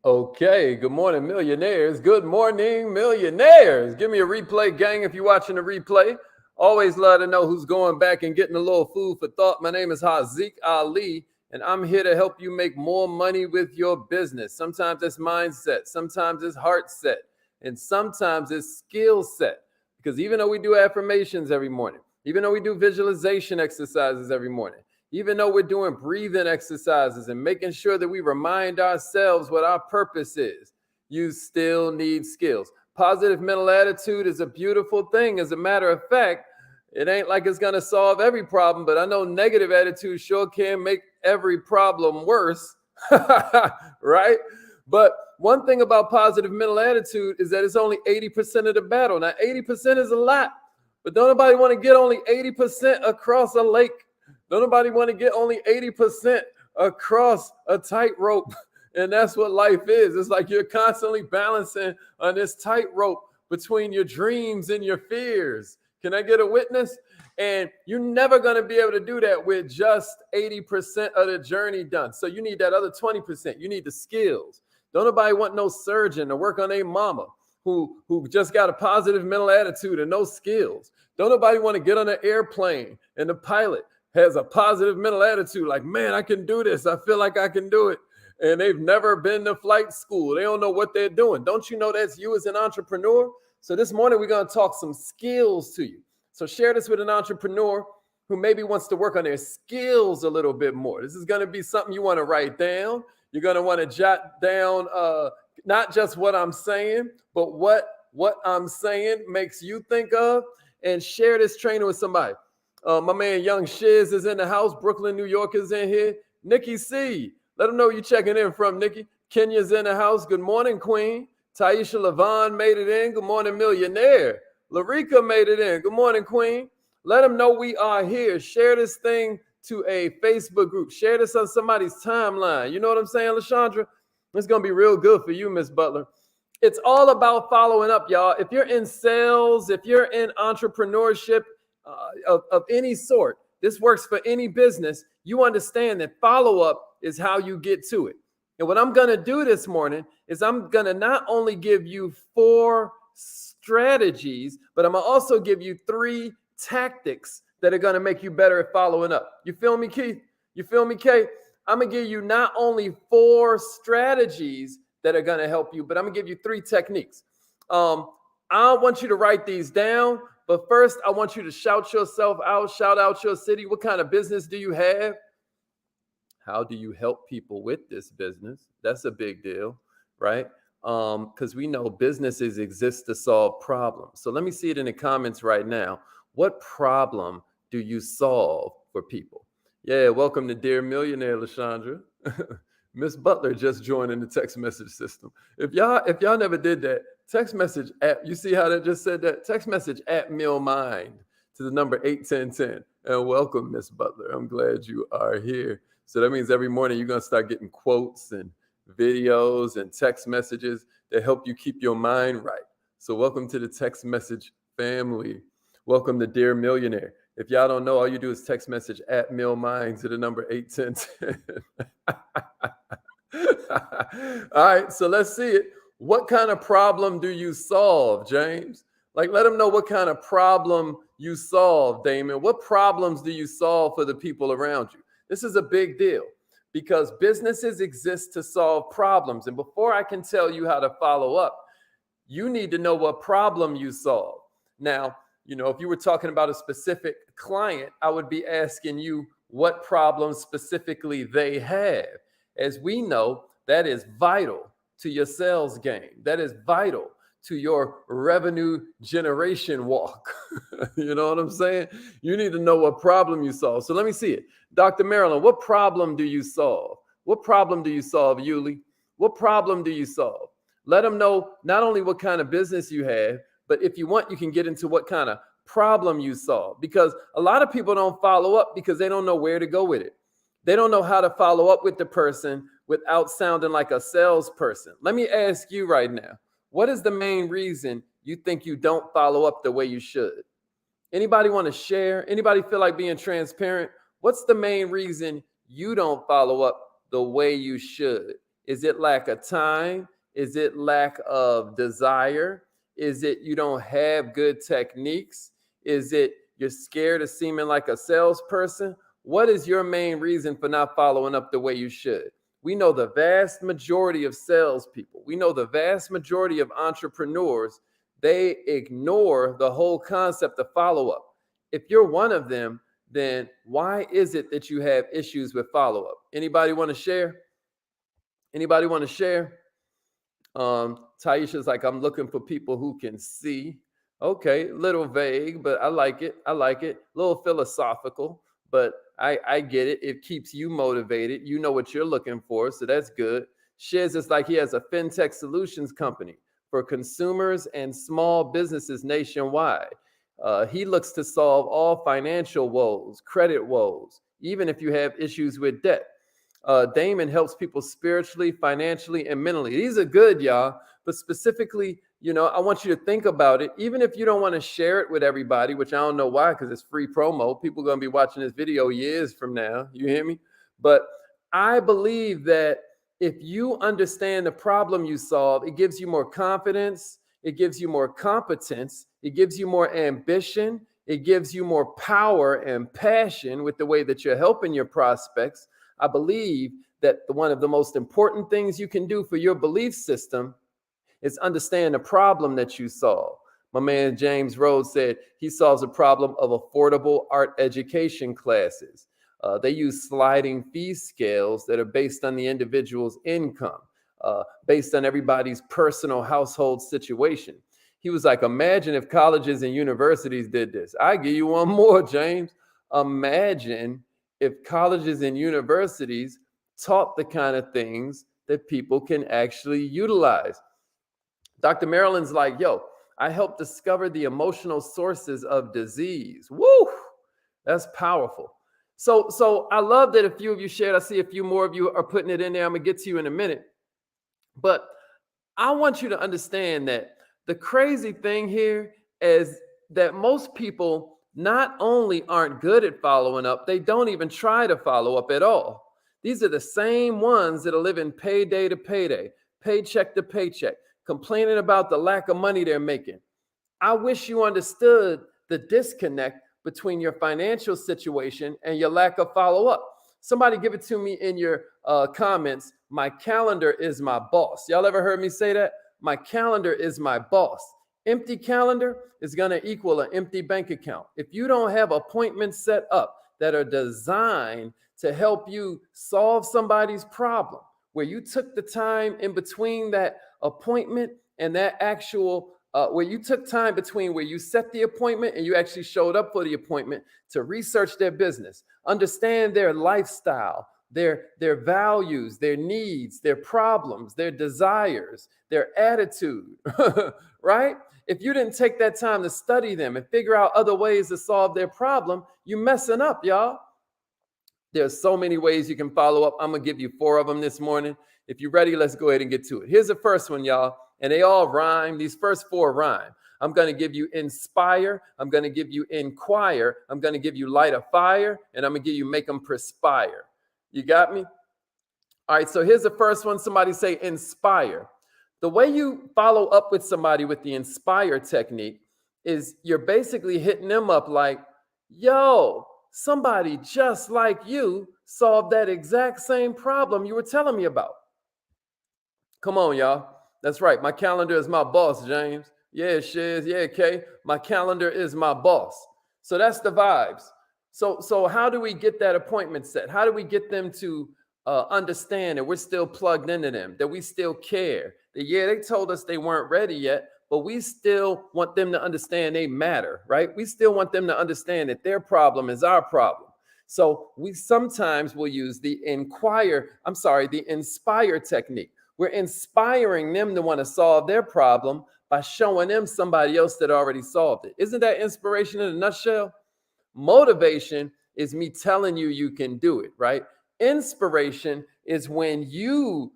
Okay, good morning, millionaires. Good morning, millionaires. Give me a replay, gang, if you're watching the replay. Always love to know who's going back and getting a little food for thought. My name is Haziq Ali, and I'm here to help you make more money with your business. Sometimes it's mindset, sometimes it's heart set, and sometimes it's skill set. Because even though we do affirmations every morning, even though we do visualization exercises every morning, even though we're doing breathing exercises and making sure that we remind ourselves what our purpose is, you still need skills. Positive mental attitude is a beautiful thing. As a matter of fact, it ain't like it's going to solve every problem, but I know negative attitude sure can make every problem worse, right? But one thing about positive mental attitude is that it's only 80% of the battle. Now, 80% is a lot, but don't nobody want to get only 80% across a lake. Don't nobody want to get only 80% across a tightrope. And that's what life is. It's like you're constantly balancing on this tightrope between your dreams and your fears. Can I get a witness? And you're never going to be able to do that with just 80% of the journey done. So you need that other 20%. You need the skills. Don't nobody want no surgeon to work on a mama who just got a positive mental attitude and no skills. Don't nobody want to get on an airplane and the pilot has a positive mental attitude like, man, I can do this. I feel like I can do it. And they've never been to flight school. They don't know what they're doing. Don't you know that's you as an entrepreneur? So this morning, we're going to talk some skills to you. So share this with an entrepreneur who maybe wants to work on their skills a little bit more. This is going to be something you want to write down. You're going to want to jot down not just what I'm saying, but what I'm saying makes you think of, and share this training with somebody. My man Young Shiz is in the house. Brooklyn, New York is in here. Nikki C, let them know you're checking in from, Nikki. Kenya's in the house. Good morning, Queen. Taisha Levon made it in. Good morning, millionaire. Larika made it in. Good morning, Queen. Let them know we are here. Share this thing to a Facebook group. Share this on somebody's timeline. You know what I'm saying, LaShandra? It's going to be real good for you, Miss Butler. It's all about following up, y'all. If you're in sales, if you're in entrepreneurship, of any sort, this works for any business. You understand that follow-up is how you get to it. And what I'm going to do this morning is I'm going to not only give you 4 strategies, but I'm going to also give you 3 tactics that are going to make you better at following up. You feel me, Keith? You feel me, Kay? I'm going to give you not only 4 strategies that are going to help you, but I'm going to give you 3 techniques. I want you to write these down. But first, I want you to shout yourself out, shout out your city. What kind of business do you have? How do you help people with this business? That's a big deal, right? Because we know businesses exist to solve problems. So let me see it in the comments right now. What problem do you solve for people? Yeah, welcome to Dear Millionaire, LaShandra. Miss Butler just joined in the text message system. If y'all never did that, text message at, you see how that just said that? Text message at MillMind to the number 81010. And welcome, Miss Butler. I'm glad you are here. So that means every morning you're going to start getting quotes and videos and text messages that help you keep your mind right. So welcome to the text message family. Welcome to Dear Millionaire. If y'all don't know, all you do is text message at MillMind to the number 81010. All right, so let's see it. What kind of problem do you solve, James? Like, let them know what kind of problem you solve, Damon. What problems do you solve for the people around you? This is a big deal because businesses exist to solve problems. And before I can tell you how to follow up, you need to know what problem you solve. Now, you know, if you were talking about a specific client, I would be asking you what problems specifically they have. As we know, that is vital to your sales game. That is vital to your revenue generation walk. You know what I'm saying? You need to know what problem you solve. So let me see it. Dr. Marilyn, what problem do you solve? What problem do you solve, Yuli? What problem do you solve? Let them know not only what kind of business you have, but if you want, you can get into what kind of problem you solve. Because a lot of people don't follow up because they don't know where to go with it. They don't know how to follow up with the person without sounding like a salesperson. Let me ask you right now, what is the main reason you think you don't follow up the way you should? Anybody want to share? Anybody feel like being transparent? What's the main reason you don't follow up the way you should? Is it lack of time? Is it lack of desire? Is it you don't have good techniques? Is it you're scared of seeming like a salesperson? What is your main reason for not following up the way you should? We know the vast majority of salespeople, we know the vast majority of entrepreneurs, they ignore the whole concept of follow up. If you're one of them, then why is it that you have issues with follow up? Anybody want to share? Anybody want to share? Taisha's like, I'm looking for people who can see. Okay, little vague, but I like it. I like it. A little philosophical, but I get it. It keeps you motivated. You know what you're looking for, so that's good. Shiz is like he has a fintech solutions company for consumers and small businesses nationwide. He looks to solve all financial woes, credit woes, even if you have issues with debt. Damon helps people spiritually, financially, and mentally. These are good, y'all. But specifically, I want you to think about it. Even if you don't want to share it with everybody, which I don't know why, because it's free promo. People are going to be watching this video years from now. You hear me? But I believe that if you understand the problem you solve, it gives you more confidence. It gives you more competence. It gives you more ambition. It gives you more power and passion with the way that you're helping your prospects. I believe that one of the most important things you can do for your belief system is understand the problem that you solve. My man James Rhodes said he solves a problem of affordable art education classes. They use sliding fee scales that are based on the individual's income, based on everybody's personal household situation. He was like, imagine if colleges and universities did this. I give you one more, James. Imagine if colleges and universities taught the kind of things that people can actually utilize. Dr. Marilyn's like, yo, I helped discover the emotional sources of disease. Woo! That's powerful. So I love that a few of you shared. I see a few more of you are putting it in there. I'm going to get to you in a minute. But I want you to understand that the crazy thing here is that most people not only aren't good at following up, they don't even try to follow up at all. These are the same ones that are living payday to payday, paycheck to paycheck, complaining about the lack of money they're making. I wish you understood the disconnect between your financial situation and your lack of follow-up. Somebody give it to me in your comments. My calendar is my boss. Y'all ever heard me say that? My calendar is my boss. Empty calendar is going to equal an empty bank account. If you don't have appointments set up that are designed to help you solve somebody's problem, where you took the time in between that appointment and that actual, where you took time between where you set the appointment and you actually showed up for the appointment to research their business, understand their lifestyle, their values, their needs, their problems, their desires, their attitude, right? If you didn't take that time to study them and figure out other ways to solve their problem, you're messing up, y'all. There's so many ways you can follow up. I'm going to give you 4 of them this morning. If you're ready, let's go ahead and get to it. Here's the first one, y'all. And they all rhyme. These first 4 rhyme. I'm going to give you inspire. I'm going to give you inquire. I'm going to give you light a fire. And I'm going to give you make them perspire. You got me? All right, so here's the first one. Somebody say inspire. The way you follow up with somebody with the inspire technique is you're basically hitting them up like, yo, somebody just like you solved that exact same problem you were telling me about. Come on, y'all. That's right. My calendar is my boss, James. Yeah, Shiz. Yeah, Kay. My calendar is my boss. So that's the vibes. So how do we get that appointment set? How do we get them to understand that we're still plugged into them, that we still care? That, yeah, they told us they weren't ready yet, but we still want them to understand they matter, right? We still want them to understand that their problem is our problem. So we sometimes will use the inspire technique. We're inspiring them to want to solve their problem by showing them somebody else that already solved it. Isn't that inspiration in a nutshell? Motivation is me telling you you can do it, right? Inspiration is when you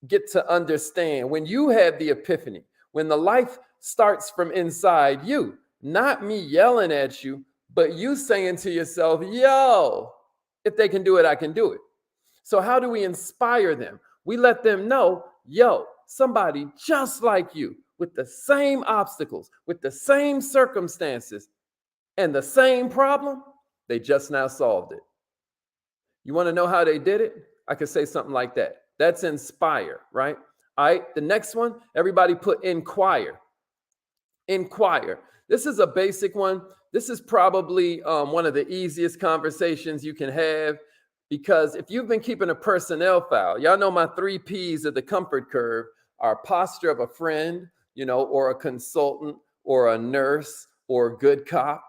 get to understand, when you have the epiphany, when the life starts from inside you, not me yelling at you, but you saying to yourself, yo, if they can do it, I can do it. So how do we inspire them? We let them know, yo, somebody just like you with the same obstacles, with the same circumstances, and the same problem, they just now solved it. You want to know how they did it? I could say something like that. That's inspire, right? All right. The next one, everybody put inquire. Inquire. This is a basic one. This is probably one of the easiest conversations you can have, because if you've been keeping a personnel file, y'all know my 3 P's of the comfort curve are posture of a friend, or a consultant or a nurse or a good cop,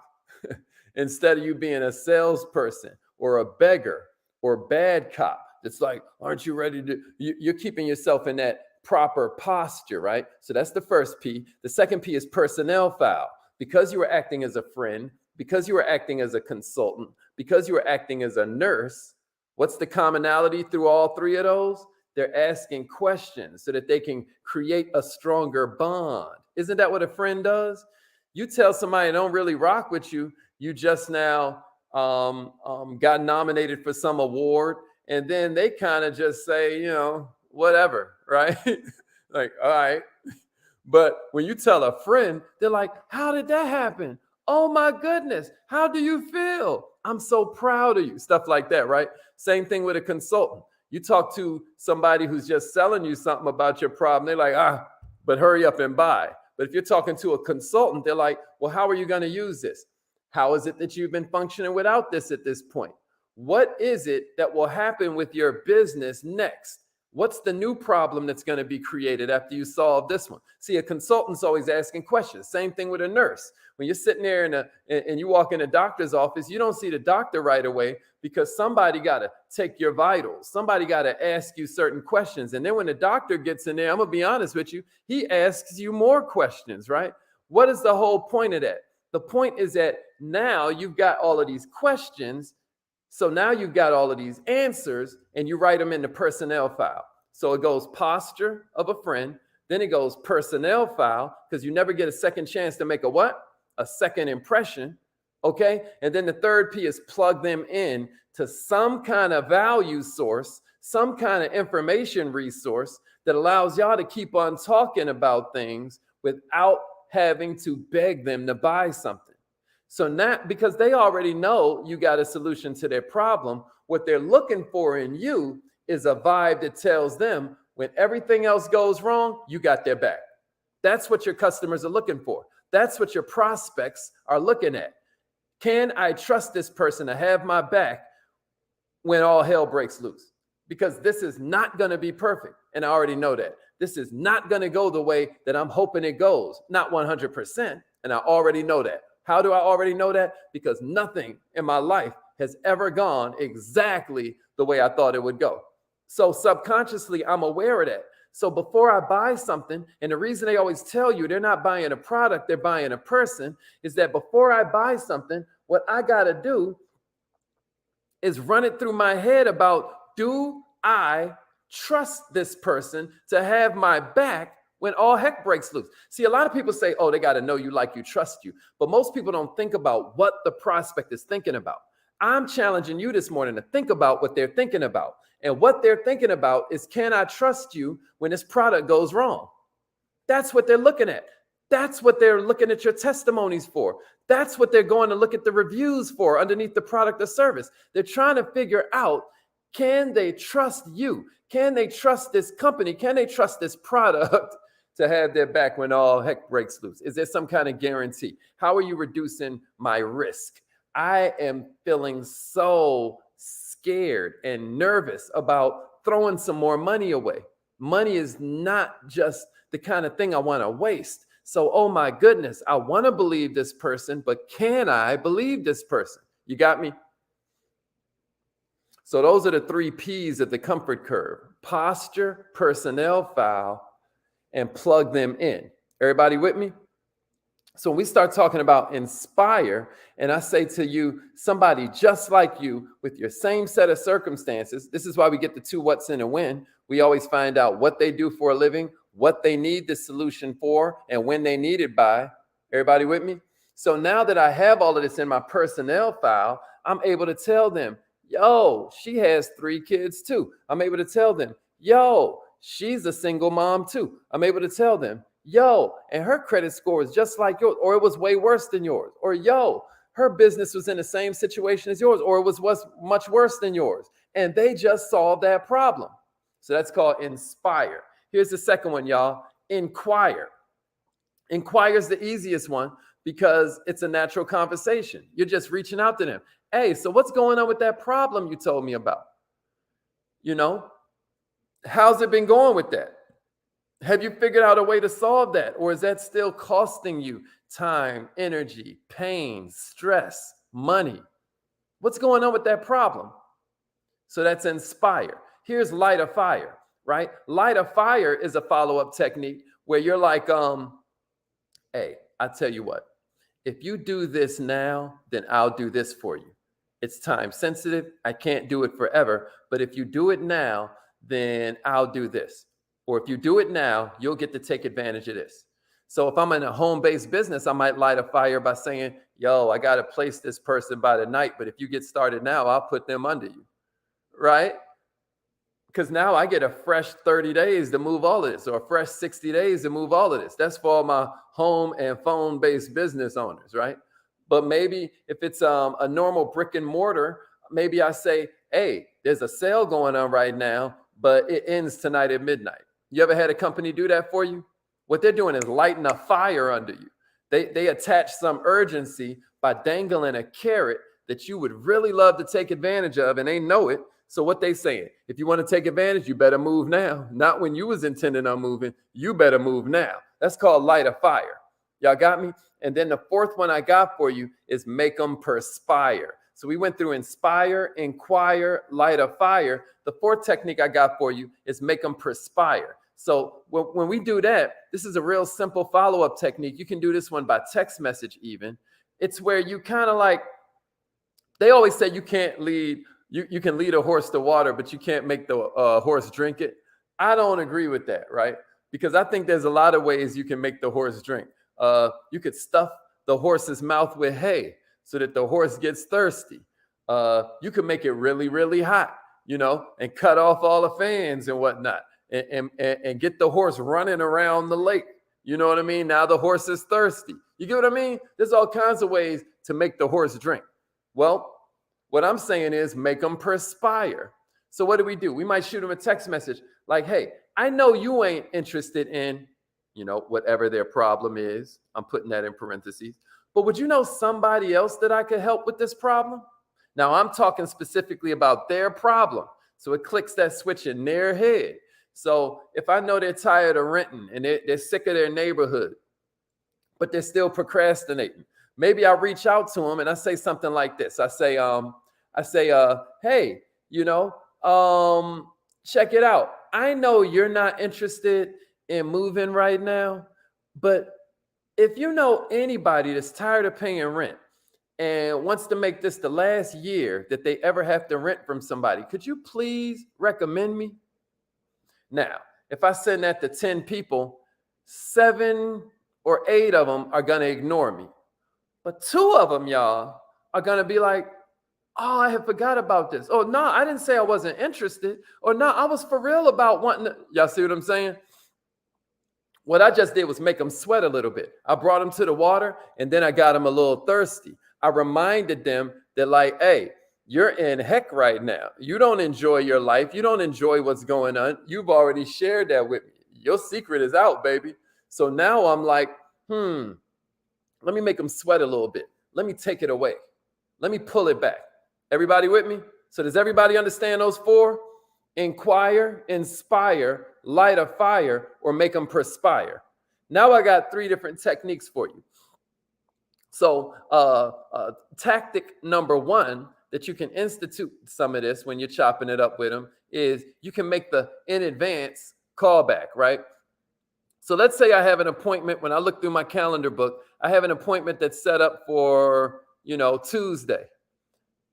instead of you being a salesperson or a beggar or bad cop. It's like, aren't you ready to, you're keeping yourself in that proper posture, right? So that's the first P. The second P is personnel file. Because you were acting as a friend, because you were acting as a consultant, because you were acting as a nurse, what's the commonality through all 3 of those? They're asking questions so that they can create a stronger bond. Isn't that what a friend does? You tell somebody they don't really rock with you, you just now got nominated for some award, and then they kind of just say, whatever, right? Like, all right. But when you tell a friend, they're like, how did that happen? Oh my goodness, how do you feel? I'm so proud of you. Stuff like that, right? Same thing with a consultant. You talk to somebody who's just selling you something about your problem. They're like, but hurry up and buy. But if you're talking to a consultant, they're like, well, how are you going to use this? How is it that you've been functioning without this at this point? What is it that will happen with your business next? What's the new problem that's going to be created after you solve this one? See, a consultant's always asking questions. Same thing with a nurse. When you're sitting there and you walk in a doctor's office, you don't see the doctor right away because somebody got to take your vitals. Somebody got to ask you certain questions. And then when the doctor gets in there, I'm going to be honest with you, he asks you more questions, right? What is the whole point of that? The point is that now you've got all of these questions. So now you've got all of these answers and you write them in the personnel file. So it goes posture of a friend, then it goes personnel file, because you never get a second chance to make a what? A second impression. Okay. And then the third P is plug them in to some kind of value source, some kind of information resource that allows y'all to keep on talking about things without having to beg them to buy something. So now, because they already know you got a solution to their problem, what they're looking for in you is a vibe that tells them when everything else goes wrong, you got their back. That's what your customers are looking for. That's what your prospects are looking at. Can I trust this person to have my back when all hell breaks loose? Because this is not going to be perfect. And I already know that. This is not going to go the way that I'm hoping it goes. Not 100%. And I already know that. How do I already know that? Because nothing in my life has ever gone exactly the way I thought it would go. So subconsciously, I'm aware of that. So before I buy something, and the reason they always tell you they're not buying a product, they're buying a person, is that before I buy something, what I got to do is run it through my head about, do I trust this person to have my back when all heck breaks loose? See, a lot of people say, oh, they got to know you, like you, trust you. But most people don't think about what the prospect is thinking about. I'm challenging you this morning to think about what they're thinking about. And what they're thinking about is, can I trust you when this product goes wrong? That's what they're looking at. That's what they're looking at your testimonies for. That's what they're going to look at the reviews for underneath the product or service. They're trying to figure out, can they trust you? Can they trust this company? Can they trust this product to have their back when all heck breaks loose? Is there some kind of guarantee? How are you reducing my risk? I am feeling so scared and nervous about throwing some more money away. Money is not just the kind of thing I want to waste. So, oh my goodness, I want to believe this person, but can I believe this person? You got me? So those are the 3 P's of the comfort curve: posture, personnel file, and plug them in. Everybody with me? So when we start talking about inspire, and I say to you, somebody just like you with your same set of circumstances, this is why we get the 2 what's in a when. We always find out what they do for a living, what they need the solution for, and when they need it by. Everybody with me? So now that I have all of this in my personnel file, I'm able to tell them, yo, she has 3 kids too. I'm able to tell them, yo, she's a single mom too. I'm able to tell them, yo, and her credit score is just like yours, or it was way worse than yours, or yo, her business was in the same situation as yours, or it was much worse than yours. And they just solved that problem. So that's called inspire. Here's the second one, y'all. Inquire. Inquire is the easiest one because it's a natural conversation. You're just reaching out to them. Hey, so what's going on with that problem you told me about? You know, how's it been going with that? Have you figured out a way to solve that? Or is that still costing you time, energy, pain, stress, money? What's going on with that problem? So that's inspire. Here's light a fire, right? Light a fire is a follow-up technique where you're like, hey, I tell you what, if you do this now, then I'll do this for you. It's time sensitive. I can't do it forever. But if you do it now, then I'll do this. Or if you do it now, you'll get to take advantage of this. So if I'm in a home-based business, I might light a fire by saying, yo, I got to place this person by the night. But if you get started now, I'll put them under you. Right? Because now I get a fresh 30 days to move all of this, or a fresh 60 days to move all of this. That's for all my home and phone-based business owners, right? But maybe if it's a normal brick and mortar, maybe I say, hey, there's a sale going on right now, but it ends tonight at midnight. You ever had a company do that for you? What they're doing is lighting a fire under you. They attach some urgency by dangling a carrot that you would really love to take advantage of, and they know it. So what they saying, if you want to take advantage, you better move now. Not when you was intending on moving. You better move now. That's called light a fire. Y'all got me? And then the fourth one I got for you is make them perspire. So we went through inspire, inquire, light a fire. The fourth technique I got for you is make them perspire. So when we do that, this is a real simple follow-up technique. You can do this one by text message even. It's where you kind of like, they always say you can't lead, you can lead a horse to water, but you can't make the horse drink it. I don't agree with that, right? Because I think there's a lot of ways you can make the horse drink. You could stuff the horse's mouth with hay so that the horse gets thirsty. You could make it really, really hot, you know, and cut off all the fans and whatnot, and get the horse running around the lake. You know what I mean? Now the horse is thirsty. You get what I mean? There's all kinds of ways to make the horse drink. Well, what I'm saying is make them perspire. So what do? We might shoot them a text message like, hey, I know you ain't interested in, you know, whatever their problem is. I'm putting that in parentheses. But would you know somebody else that I could help with this problem? Now I'm talking specifically about their problem. So it clicks that switch in their head. So if I know they're tired of renting and they're sick of their neighborhood, but they're still procrastinating, maybe I reach out to them and I say something like this. I say, hey, you know, check it out. I know you're not interested in moving right now, but if you know anybody that's tired of paying rent and wants to make this the last year that they ever have to rent from somebody, could you please recommend me? Now, if I send that to 10 people, 7 or 8 of them are going to ignore me. But 2 of them, y'all, are going to be like, oh, I had forgot about this. Oh, no, I didn't say I wasn't interested. Or no, I was for real about wanting to. Y'all see what I'm saying? What I just did was make them sweat a little bit. I brought them to the water and then I got them a little thirsty. I reminded them that like, hey, you're in heck right now. You don't enjoy your life. You don't enjoy what's going on. You've already shared that with me. Your secret is out, baby. So now I'm like, let me make them sweat a little bit. Let me take it away. Let me pull it back. Everybody with me? So does everybody understand those 4? Inquire, inspire, light a fire, or make them perspire. Now I got 3 different techniques for you. So tactic number 1 that you can institute some of this when you're chopping it up with them is you can make the in advance callback, right? So let's say I have an appointment. When I look through my calendar book, I have an appointment that's set up for, you know, Tuesday.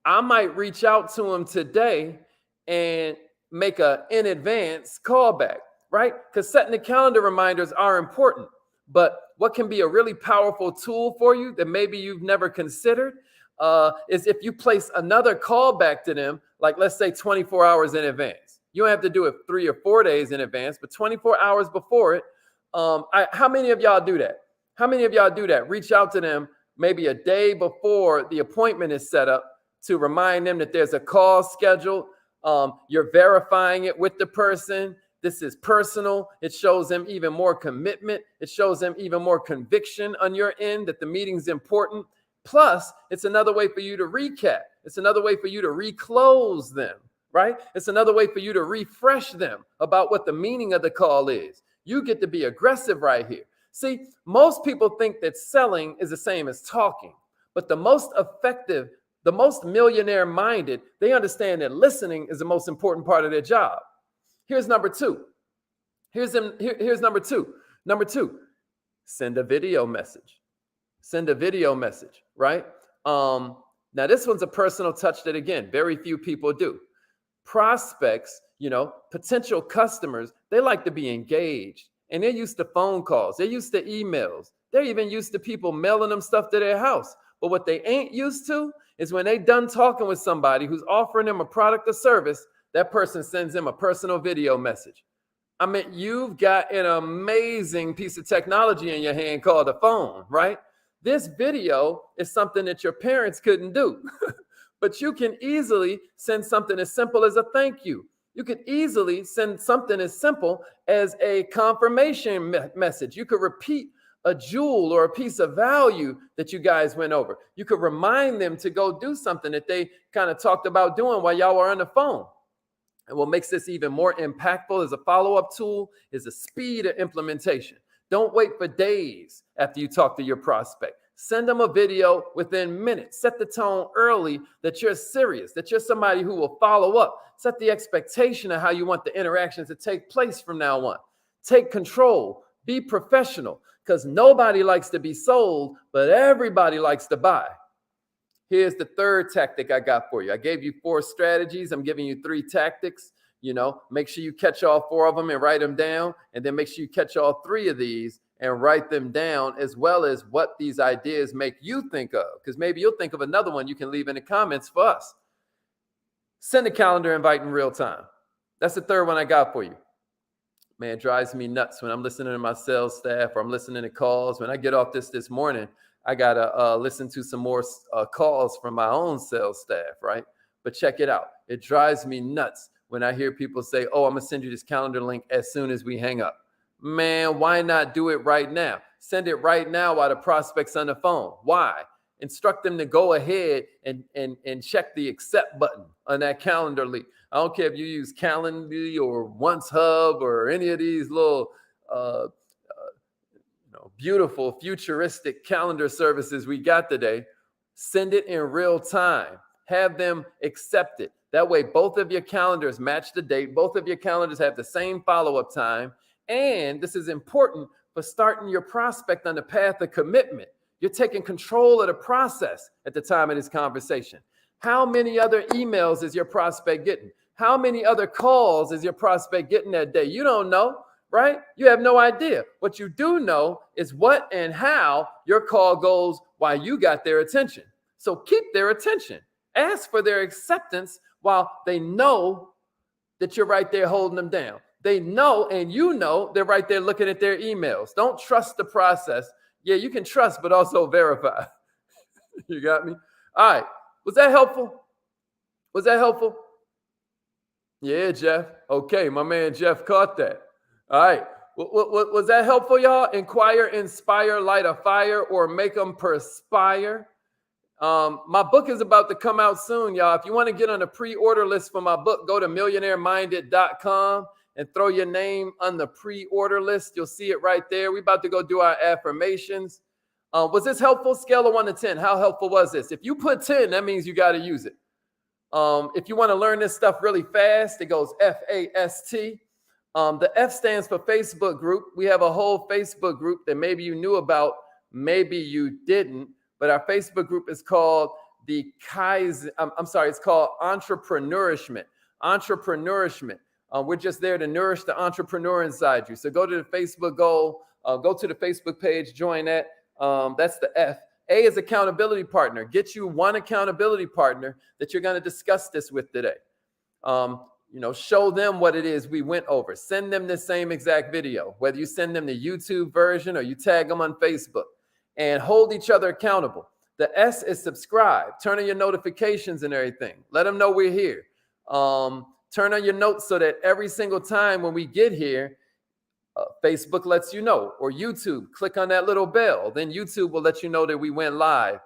I might reach out to him today and make a in advance callback, right? Because setting the calendar reminders are important. But what can be a really powerful tool for you that maybe you've never considered is if you place another callback to them, like let's say 24 hours in advance. You don't have to do it 3 or 4 days in advance, but 24 hours before it. How many of y'all do that? How many of y'all do that? Reach out to them maybe a day before the appointment is set up to remind them that there's a call scheduled. You're verifying it with the person. This is personal. It shows them even more commitment. It shows them even more conviction on your end that the meeting's important. Plus, it's another way for you to recap. It's another way for you to reclose them, right? It's another way for you to refresh them about what the meaning of the call is. You get to be aggressive right here. See, most people think that selling is the same as talking, but the most effective, the most millionaire minded, they understand that listening is the most important part of their job. Here's number two. Here's number two. Number two, send a video message. Send a video message, right? Now this one's a personal touch that, again, very few people do. Prospects, potential customers, they like to be engaged, and they're used to phone calls. They're used to emails. They're even used to people mailing them stuff to their house. But what they ain't used to is when they done talking with somebody who's offering them a product or service, that person sends them a personal video message. I mean, you've got an amazing piece of technology in your hand called a phone, right? This video is something that your parents couldn't do, but you can easily send something as simple as a thank you. You could easily send something as simple as a confirmation message. You could repeat a jewel or a piece of value that you guys went over. You could remind them to go do something that they kind of talked about doing while y'all were on the phone. And what makes this even more impactful as a follow-up tool is the speed of implementation. Don't wait for days after you talk to your prospect. Send them a video within minutes. Set the tone early that you're serious, that you're somebody who will follow up. Set the expectation of how you want the interactions to take place from now on. Take control. Be professional, because nobody likes to be sold, but everybody likes to buy. Here's the third tactic I got for you. I gave you 4 strategies. I'm giving you 3 tactics. Make sure you catch all 4 of them and write them down. And then make sure you catch all 3 of these and write them down, as well as what these ideas make you think of. Because maybe you'll think of another one you can leave in the comments for us. Send a calendar invite in real time. That's the third one I got for you. Man, it drives me nuts when I'm listening to my sales staff or I'm listening to calls. When I get off this morning, I got to listen to some more calls from my own sales staff, right? But check it out. It drives me nuts when I hear people say, oh, I'm going to send you this calendar link as soon as we hang up. Man, why not do it right now? Send it right now while the prospect's on the phone. Why? Instruct them to go ahead and check the accept button on that calendar link. I don't care if you use Calendly or Once Hub or any of these little beautiful futuristic calendar services we got today. Send it in real time. Have them accept it. That way, both of your calendars match the date. Both of your calendars have the same follow-up time. And this is important for starting your prospect on the path of commitment. You're taking control of the process at the time of this conversation. How many other emails is your prospect getting? How many other calls is your prospect getting that day? You don't know, right? You have no idea. What you do know is what and how your call goes while you got their attention. So keep their attention. Ask for their acceptance while they know that you're right there holding them down. They know, and they're right there looking at their emails. Don't trust the process. Yeah, you can trust, but also verify. You got me? All right. Was that helpful? Was that helpful? Yeah, Jeff. Okay, my man Jeff caught that. All right. Was that helpful, y'all? Inquire, inspire, light a fire, or make them perspire. My book is about to come out soon, y'all. If you want to get on the pre-order list for my book, go to millionaireminded.com and throw your name on the pre-order list. You'll see it right there. We're about to go do our affirmations. Was this helpful? Scale of 1 to 10. How helpful was this? If you put 10, that means you got to use it. If you want to learn this stuff really fast, it goes FAST. The F stands for Facebook group. We have a whole Facebook group that maybe you knew about, maybe you didn't. But our Facebook group is called it's called Entrepreneurishment. Entrepreneurishment. We're just there to nourish the entrepreneur inside you. So go to the Facebook go to the Facebook page, join that. That's the F. A is accountability partner. Get you one accountability partner that you're going to discuss this with today. show them what it is we went over. Send them the same exact video, whether you send them the YouTube version or you tag them on Facebook, and hold each other accountable. The S is subscribe. Turn on your notifications and everything. Let them know we're here. Turn on your notes so that every single time when we get here, Facebook lets you know, or YouTube, click on that little bell. Then YouTube will let you know that we went live.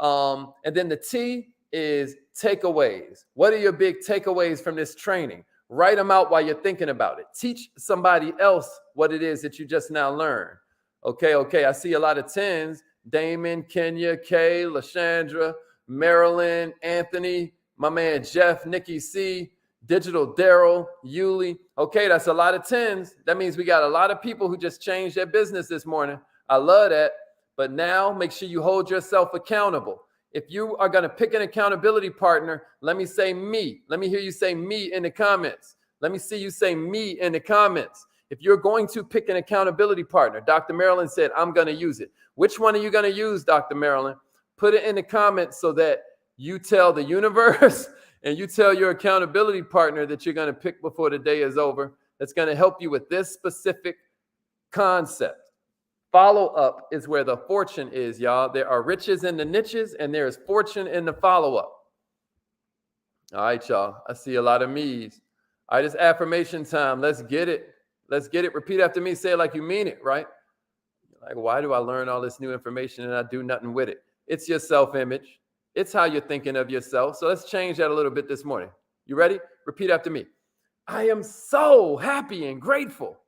And then the T is takeaways. What are your big takeaways from this training? Write them out while you're thinking about it. Teach somebody else what it is that you just now learned. Okay. I see a lot of 10s. Damon, Kenya, Kay, LaShandra, Marilyn, Anthony, my man Jeff, Nikki C, Digital Daryl, Yuli. Okay, that's a lot of 10s. That means we got a lot of people who just changed their business this morning. I love that. But now make sure you hold yourself accountable. If you are going to pick an accountability partner, let me say me. Let me hear you say me in the comments. Let me see you say me in the comments. If you're going to pick an accountability partner, Dr. Marilyn said, I'm going to use it. Which one are you going to use, Dr. Marilyn? Put it in the comments so that you tell the universe and you tell your accountability partner that you're going to pick before the day is over. That's going to help you with this specific concept. Follow up is where the fortune is, y'all. There are riches in the niches and there is fortune in the follow up. All right, y'all. I see a lot of me's. All right, it's affirmation time. Let's get it. Let's get it. Repeat after me. Say it like you mean it, right? Like, why do I learn all this new information and I do nothing with it? It's your self-image. It's how you're thinking of yourself. So let's change that a little bit this morning. You ready? Repeat after me. I am so happy and grateful